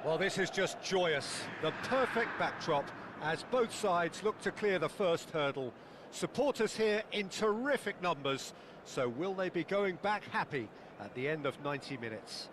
Well, this is just joyous. The perfect backdrop as both sides look to clear the first hurdle. Supporters here in terrific numbers, so will they be going back happy at the end of 90 minutes?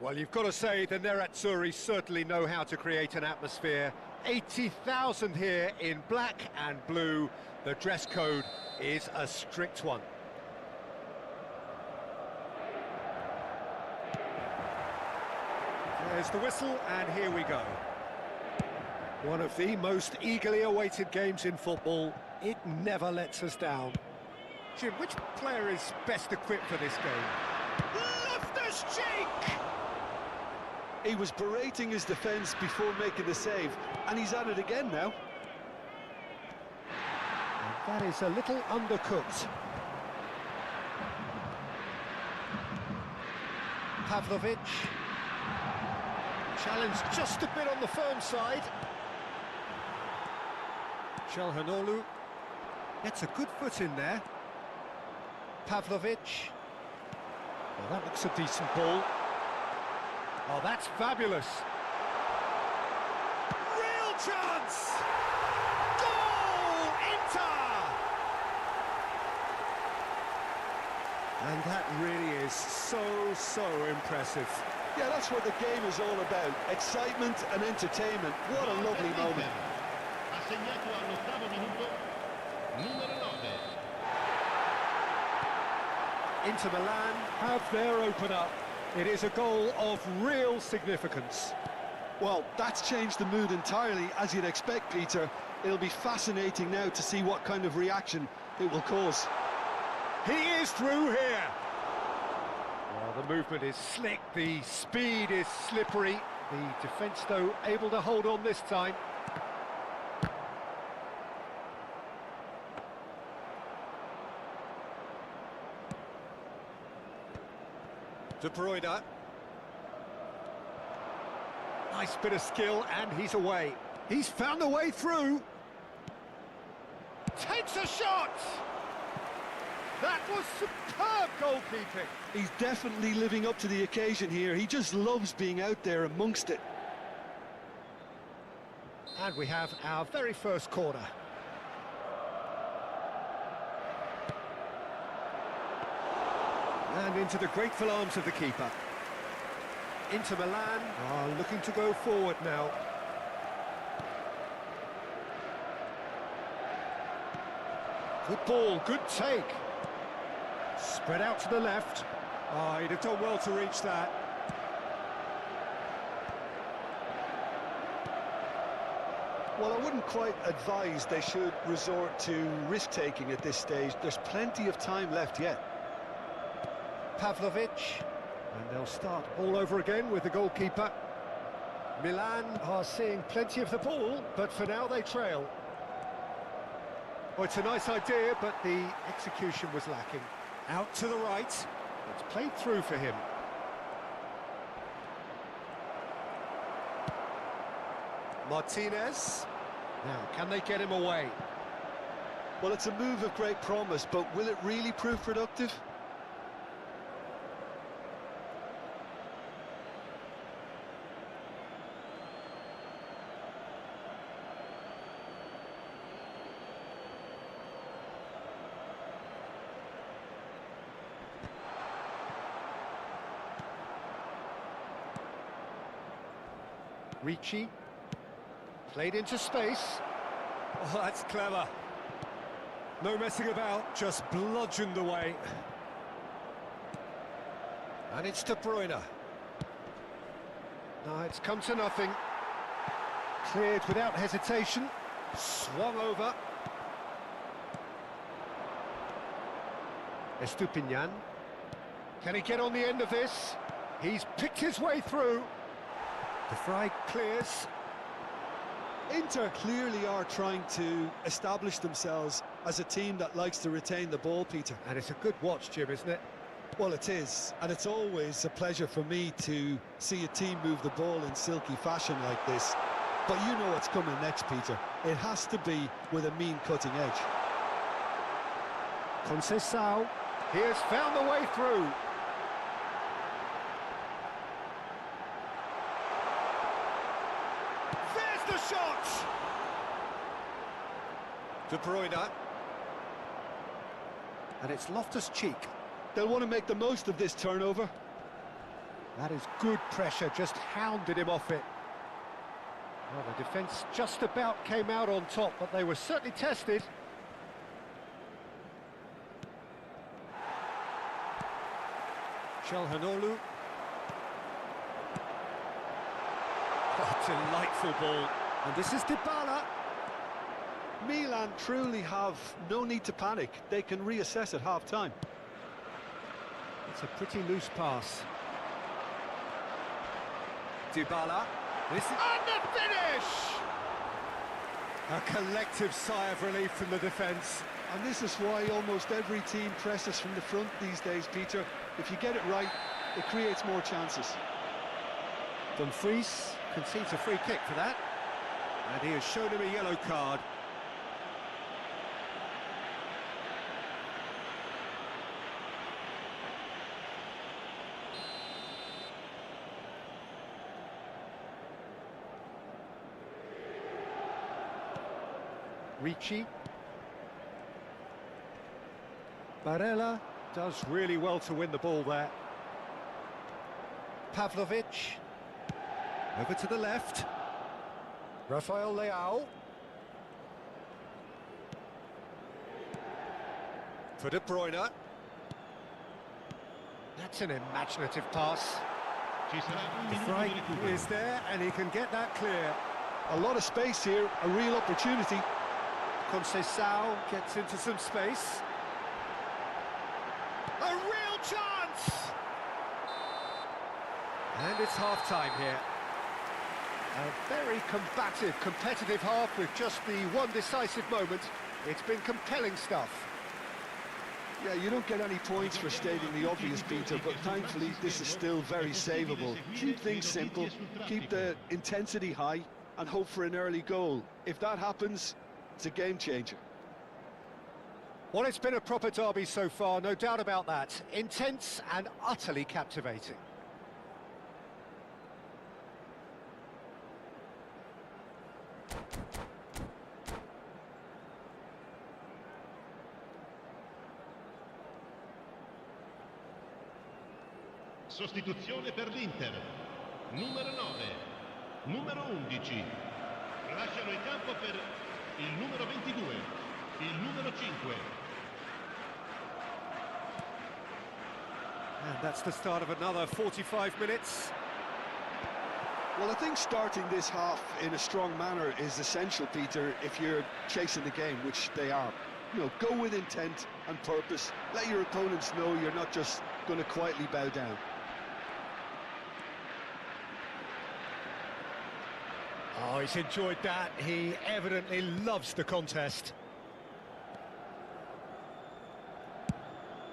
Well, you've got to say the Nerazzurri certainly know how to create an atmosphere. 80,000 here in black and blue. The dress code is a strict one. There's the whistle, and here we go. One of the most eagerly awaited games in football. It never lets us down. Jim, which player is best equipped for this game? Loftus-Cheek! He was berating his defence before making the save, and he's at it again now. And that is a little undercooked. Pavlovic. Challenge just a bit on the firm side. Çalhanoğlu gets a good foot in there. Pavlovic. Well, that looks a decent ball. Oh, that's fabulous. Real chance! Goal! Inter! And that really is so impressive. Yeah, that's what the game is all about. Excitement and entertainment. What a lovely moment. Inter Milan have their opener. It is a goal of real significance. Well, that's changed the mood entirely, as you'd expect, Peter. It'll be fascinating now to see what kind of reaction it will cause. He is through here. Well, the movement is slick, the speed is slippery. The defence, though, able to hold on this time. De Bruyne. Nice bit of skill, and he's away. He's found a way through. Takes a shot! That was superb goalkeeping. He's definitely living up to the occasion here. He just loves being out there amongst it. And we have our very first corner. And into the grateful arms of the keeper. Inter Milan are looking to go forward now. Good ball, good take. Spread out to the left. Oh, he'd have done well to reach that. Well, I wouldn't quite advise they should resort to risk-taking at this stage. There's plenty of time left yet. Pavlovic, and they'll start all over again with the goalkeeper. Milan are seeing plenty of the ball, but for now they trail. Well, it's a nice idea, but the execution was lacking. Out to the right. It's played through for him. Martinez. Now, can they get him away? Well, it's a move of great promise, but will it really prove productive? Ricci. Played into space. Oh, that's clever. No messing about, just bludgeoned away. And it's De Bruyne. No, it's come to nothing. Cleared without hesitation. Swung over. Estupinian. Can he get on the end of this? He's picked his way through. De Vrij clears. Inter clearly are trying to establish themselves as a team that likes to retain the ball, Peter. And it's a good watch, Jim, isn't it? Well, it is, and it's always a pleasure for me to see a team move the ball in silky fashion like this. But you know what's coming next, Peter. It has to be with a mean cutting edge. Conceição, he has found the way through. The shot! De Bruyne. And it's Loftus-Cheek. They'll want to make the most of this turnover. That is good pressure, just hounded him off it. Well, the defence just about came out on top, but they were certainly tested. Çalhanoğlu. Oh, delightful ball. And this is Dybala. Milan truly have no need to panic. They can reassess at half-time. It's a pretty loose pass. Dybala. This is... And the finish! A collective sigh of relief from the defence. And this is why almost every team presses from the front these days, Peter. If you get it right, it creates more chances. Dumfries concedes a free kick for that. And he has shown him a yellow card. Ricci. Barella does really well to win the ball there. Pavlovic. Over to the left. Rafael Leao. For De Bruyne. That's an imaginative pass. De Vrij is there and he can get that clear. A lot of space here, a real opportunity. Conceição gets into some space. A real chance! And it's half-time here. A very combative, competitive half with just the one decisive moment. It's been compelling stuff. Yeah, you don't get any points for stating the obvious, Peter, but thankfully this is still very savable. Keep things simple, keep the intensity high, and hope for an early goal. If that happens, it's a game changer. Well, it's been a proper derby so far, no doubt about that. Intense and utterly captivating. Sostituzione per l'Inter. Numero 9, numero 11. Lasciano il campo per il numero 22, il numero 5. And that's the start of another 45 minutes. Well, I think starting this half in a strong manner is essential, Peter, if you're chasing the game, which they are. You know, go with intent and purpose. Let your opponents know you're not just going to quietly bow down. Oh, he's enjoyed that. He evidently loves the contest.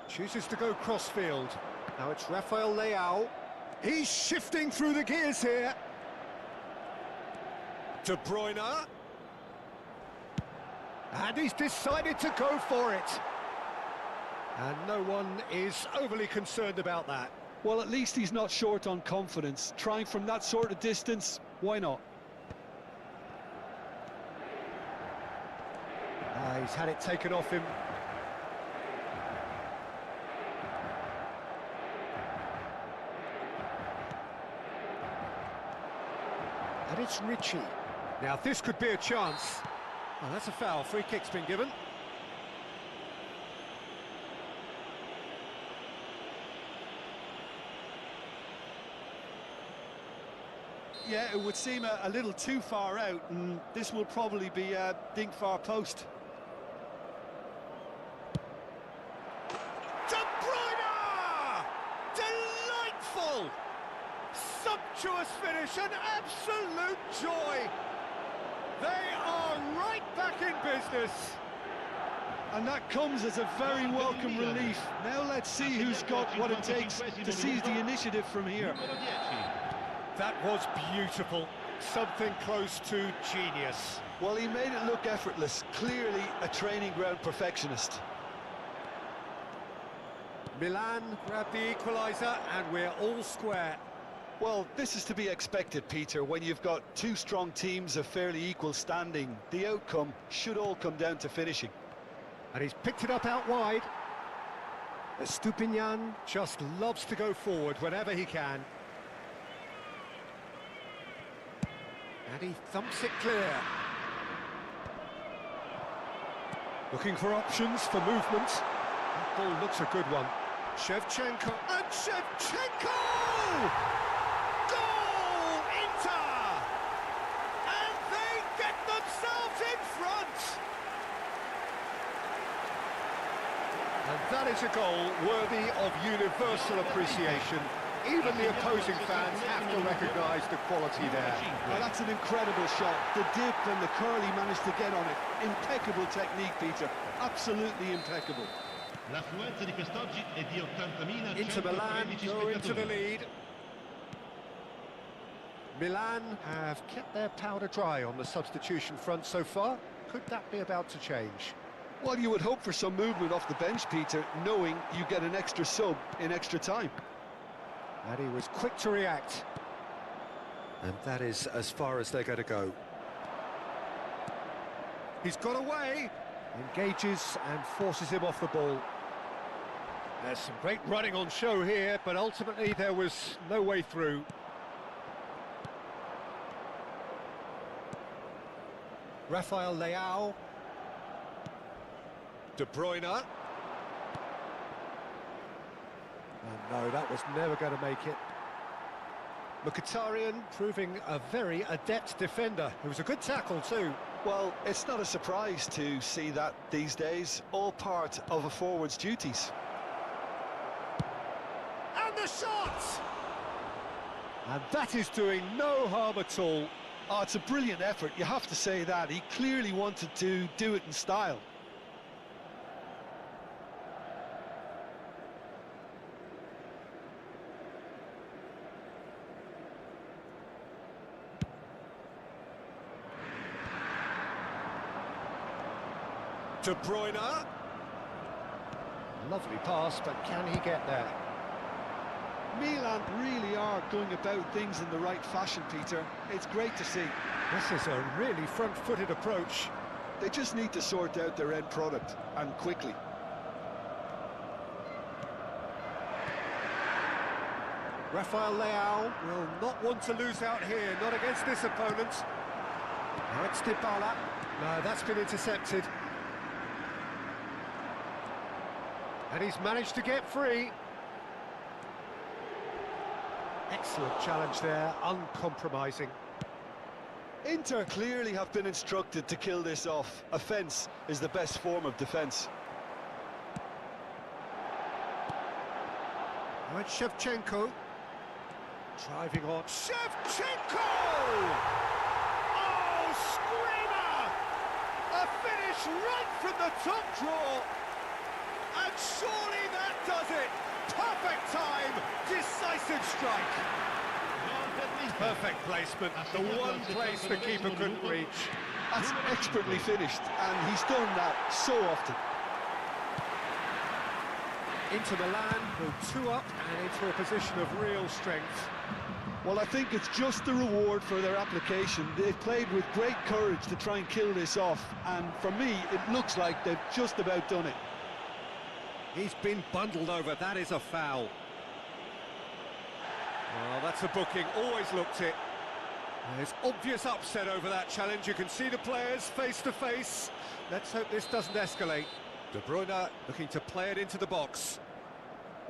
Chooses to go crossfield. Now it's Rafael Leao. He's shifting through the gears here. De Bruyne. And he's decided to go for it. And no one is overly concerned about that. Well, at least he's not short on confidence. Trying from that sort of distance, why not? He's had it taken off him. And it's Richie. Now this could be a chance. Oh, that's a foul. Free kick's been given. Yeah, it would seem a little too far out, and this will probably be a dink far post. De Bruyne! Delightful! Sumptuous finish, an absolute joy! They are right back in business. And that comes as a very welcome relief. Now let's see who's got what it takes to seize the initiative from here. That was beautiful. Something close to genius. Well, he made it look effortless. Clearly a training ground perfectionist. Milan grabbed the equaliser and we're all square. Well, this is to be expected, Peter, when you've got two strong teams of fairly equal standing. The outcome should all come down to finishing. And he's picked it up out wide. Estupinian just loves to go forward whenever he can. And he thumps it clear. Looking for options for movement. That ball looks a good one. Shevchenko, and Shevchenko! Goal! Inter! And they get themselves in front! And that is a goal worthy of universal appreciation. Even the opposing fans have to recognise the quality there. Well, that's an incredible shot. The dip and the curl he managed to get on it. Impeccable technique, Peter. Absolutely impeccable. L'affluenza di quest'oggi è di 80.113 Inter Milan go into the spettatori. lead. Milan have kept their powder dry on the substitution front so far. Could that be about to change? Well, you would hope for some movement off the bench, Peter, knowing you get an extra sub in extra time. And he was quick to react. And that is as far as they're going to go. He's got away. Engages and forces him off the ball. There's some great running on show here, but ultimately there was no way through. Rafael Leao. De Bruyne. Oh, no, that was never going to make it. Mkhitaryan proving a very adept defender. It was a good tackle too. Well, it's not a surprise to see that these days, all part of a forward's duties. And the shot! And that is doing no harm at all. Oh, it's a brilliant effort, you have to say that. He clearly wanted to do it in style. De Bruyne. Lovely pass, but can he get there? Milan really are going about things in the right fashion, Peter. It's great to see. This is a really front-footed approach. They just need to sort out their end product, and quickly. Rafael Leao will not want to lose out here, not against this opponent. Now it's Dybala. No, that's been intercepted. And he's managed to get free. Excellent challenge there, uncompromising. Inter clearly have been instructed to kill this off. Offence is the best form of defence. Now it's Shevchenko. Driving on. Shevchenko! Oh, screamer! A finish right from the top draw. And surely that does it. Perfect time, decisive strike. Perfect placement, the one place the keeper couldn't reach. That's expertly finished, and he's done that so often. Inter Milan go 2 up and into a position of real strength. Well, I think it's just the reward for their application. They've played with great courage to try and kill this off, and for me, it looks like they've just about done it. He's been bundled over, that is a foul. Well, that's a booking, always looked it. There's obvious upset over that challenge. You can see the players face to face. Let's hope this doesn't escalate. De Bruyne looking to play it into the box.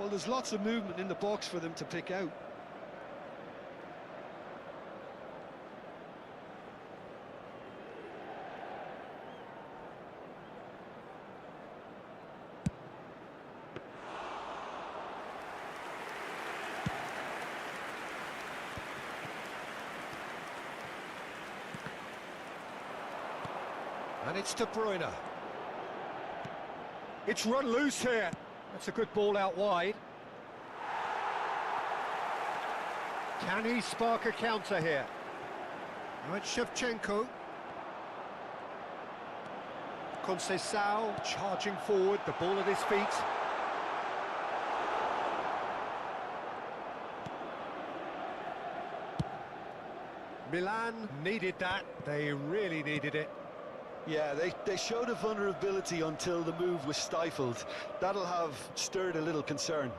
Well, there's lots of movement in the box for them to pick out. And it's De Bruyne. It's run loose here. That's a good ball out wide. Can he spark a counter here? Now it's Shevchenko. Conceição charging forward, the ball at his feet. Milan needed that. They really needed it. Yeah, they showed a vulnerability until the move was stifled. That'll have stirred a little concern.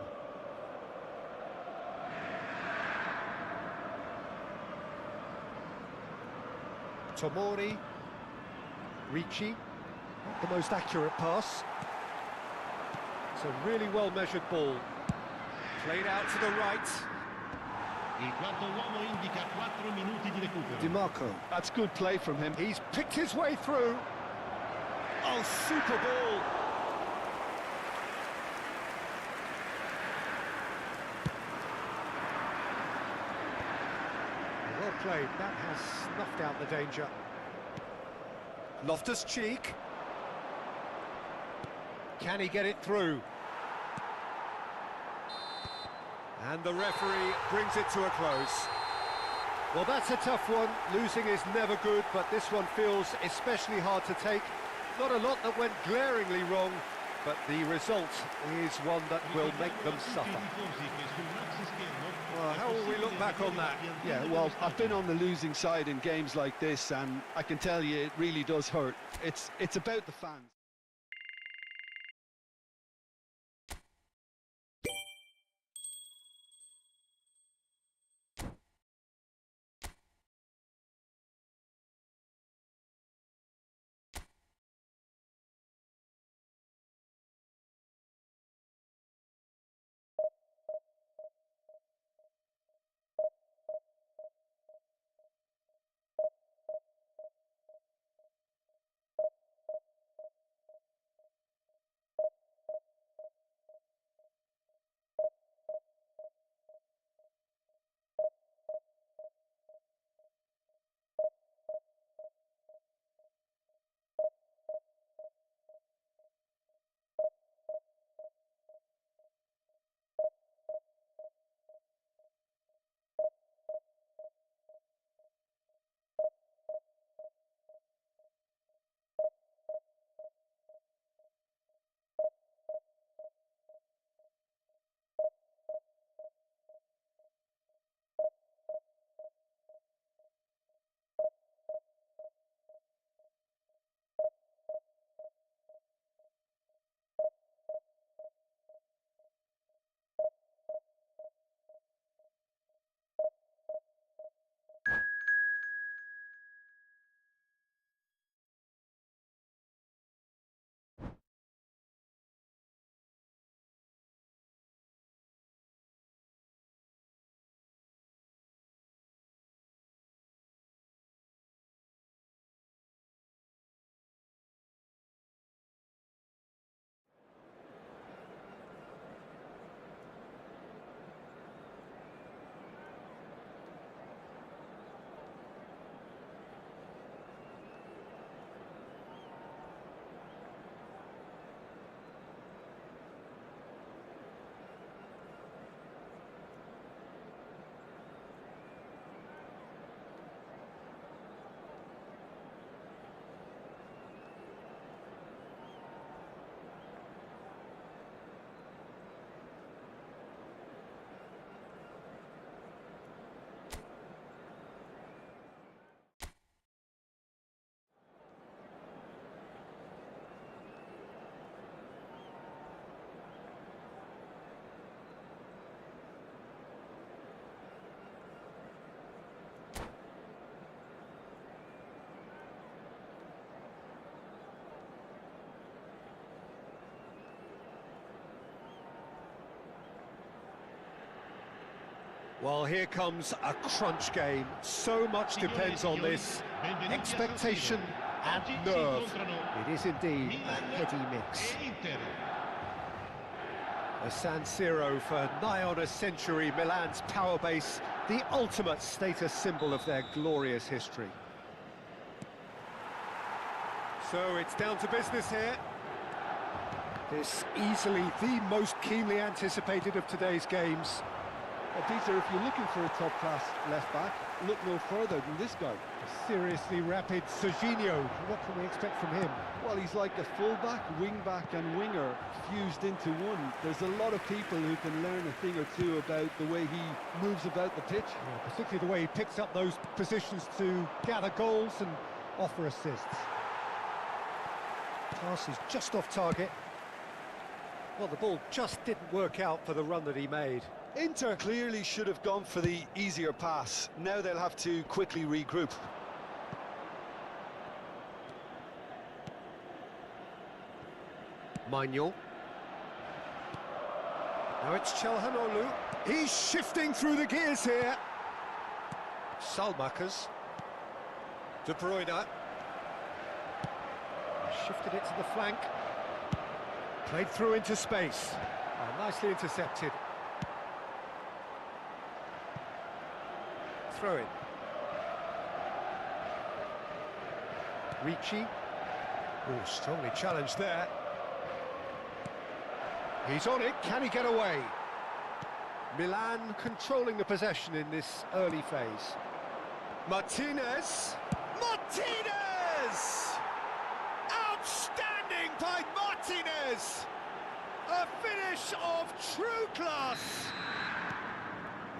Tomori. Ricci. Not the most accurate pass. It's a really well-measured ball. Played out to the right. Il quarto uomo indica 4 minuti di recupero. Di Marco. That's good play from him. He's picked his way through. Oh, super ball. Well played. That has snuffed out the danger. Loftus-Cheek. Can he get it through? And the referee brings it to a close. Well, that's a tough one. Losing is never good, but this one feels especially hard to take. Not a lot that went glaringly wrong, but the result is one that will make them suffer. Well, how will we look back on that? Yeah, well, I've been on the losing side in games like this, and I can tell you it really does hurt. It's about the fans. Well, here comes a crunch game. So much depends on this. Expectation and nerve. It is indeed a heady mix. A San Siro for nigh on a century, Milan's power base, the ultimate status symbol of their glorious history. So it's down to business here. This easily the most keenly anticipated of today's games. Peter, if you're looking for a top-class left-back, look no further than this guy. A seriously rapid Serginho. What can we expect from him? Well, he's like a full-back, wing-back and winger fused into one. There's a lot of people who can learn a thing or two about the way he moves about the pitch. Yeah, particularly the way he picks up those positions to gather goals and offer assists. Pass is just off target. Well, the ball just didn't work out for the run that he made. Inter clearly should have gone for the easier pass. Now they'll have to quickly regroup. Maignan. Now it's Çalhanoğlu. He's shifting through the gears here. Salmakers. De Bruyne. Shifted it to the flank. Played through into space. Oh, nicely intercepted. Throw in. Ricci. Oh, strongly challenged there. He's on it. Can he get away? Milan controlling the possession in this early phase. Martinez. Martinez! Outstanding by Martinez! A finish of true class!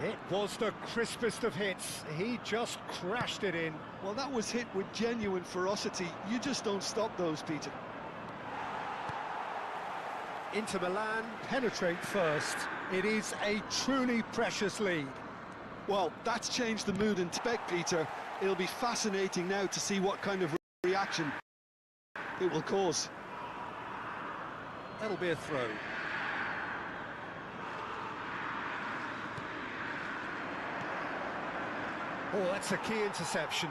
It was the crispest of hits. He just crashed it in. Well, that was hit with genuine ferocity. You just don't stop those, Peter. Inter Milan penetrate first. It is a truly precious lead. Well, that's changed the mood in spec, Peter. It'll be fascinating now to see what kind of reaction it will cause. That'll be a throw. Oh, that's a key interception.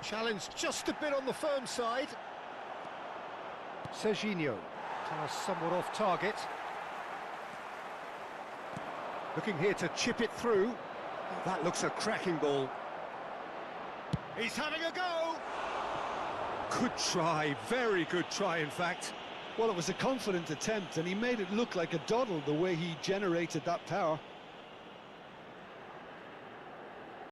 Challenge just a bit on the firm side. Serginho, pass somewhat off target. Looking here to chip it through. That looks a cracking ball. He's having a go! Good try, very good try in fact. Well, it was a confident attempt and he made it look like a doddle the way he generated that power.